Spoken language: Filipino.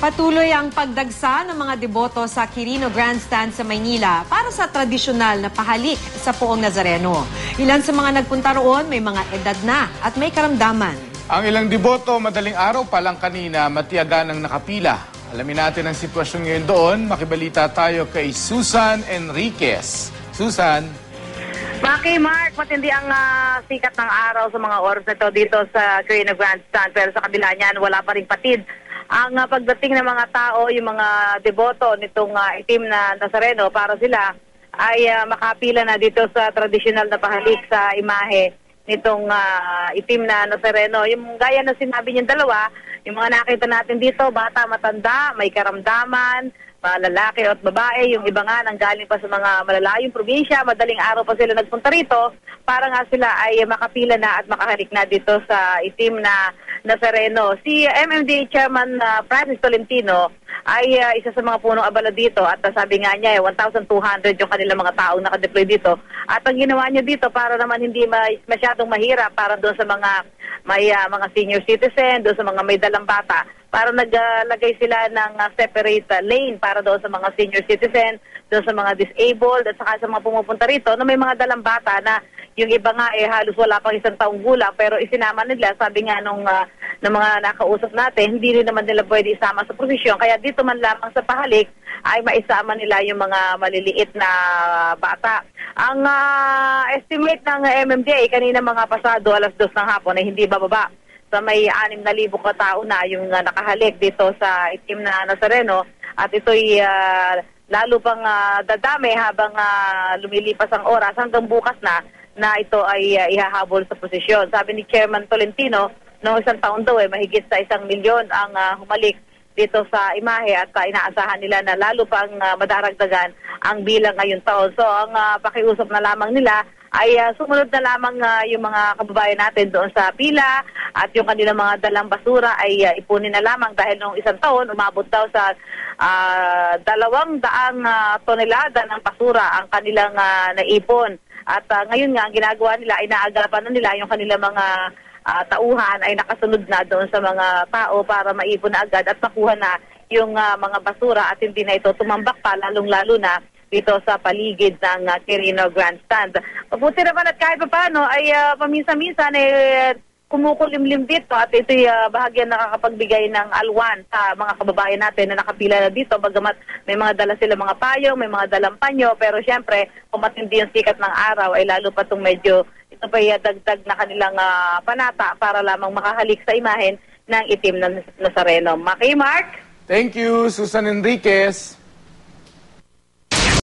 Patuloy ang pagdagsa ng mga deboto sa Quirino Grandstand sa Maynila para sa tradisyonal na pahalik sa Poong Nazareno. Ilan sa mga nagpunta roon may mga edad na at may karamdaman. Ang ilang deboto madaling araw pa lang kanina matiyaga ng nakapila. Alamin natin ang sitwasyon ngayon doon. Makibalita tayo kay Susan Enriquez. Susan. Maki, Mark, matindi ang sikat ng araw sa mga oras na ito dito sa Quirino Grandstand. Pero sa kabila niyan, wala pa rin patid. Ang pagdating ng mga tao, yung mga deboto nitong itim na Nazareno, para sila ay makapila na dito sa tradisyonal na pahalik sa imahe nitong itim na Nazareno. Yung gaya na sinabi niyong dalawa, yung mga nakita natin dito, bata, matanda, may karamdaman, lalaki at babae, yung iba nga nanggaling pa sa mga malalayong probinsya, madaling araw pa sila nagpunta rito para nga sila ay makapila na at makahalik na dito sa itim na Nazareno. Si MMDA Chairman Francis Tolentino ay isa sa mga punong abala dito at sabi nga niya 1,200 yung kanilang mga taong nakadeploy dito. At ang ginawa niya dito para naman hindi masyadong mahirap para doon sa mga may mga senior citizen, doon sa mga may dalang bata, para naglagay sila ng separate lane para doon sa mga senior citizen, doon sa mga disabled at saka sa mga pumupunta rito na may mga dalang bata na yung iba nga halos wala pang 1 taong gulang pero isinama nila, sabi nga ng mga nakausap natin, hindi rin naman nila pwede isama sa prosesyon. Kaya dito man lamang sa pahalik ay maisama nila yung mga maliliit na bata. Ang estimate ng MMDA kanina mga pasado 2:00 ng hapon ay hindi bababa sa may 6,000 katao na yung nakahalik dito sa itim na Nazareno at ito'y lalo pang dadami habang lumilipas ang oras hanggang bukas na ito ay ihahabol sa posisyon. Sabi ni Chairman Tolentino, noong 1 taon daw mahigit sa 1 milyon ang humalik dito sa imahe at inaasahan nila na lalo pang madaragdagan ang bilang ngayong taon. So ang pakiusap na lamang nila ay sumunod na lamang yung mga kababayan natin doon sa pila at yung kanilang mga dalang basura ay ipunin na lamang dahil noong 1 taon umabot daw sa 200 tonelada ng basura ang kanilang naipon. At ngayon nga ang ginagawa nila ay naagapan na nila yung kanilang mga tauhan ay nakasunod na doon sa mga tao para maipon na agad at makuha na yung mga basura at hindi na ito tumambak pa lalong-lalo na dito sa paligid ng Quirino Grandstand. Mabuti naman at kahit pa paano ay paminsan-minsan kumukulimlim dito at ito'y bahagyan nakakapagbigay ng alwan sa mga kababayan natin na nakapila na dito. Bagamat may mga dala sila mga payong, may mga dalang panyo, pero syempre kung matindi yung sikat ng araw ay lalo pa itong medyo ito pa dagdag na kanilang panata para lamang makahalik sa imahen ng itim na Nazareno. Maki, Mark? Thank you, Susan Enriquez.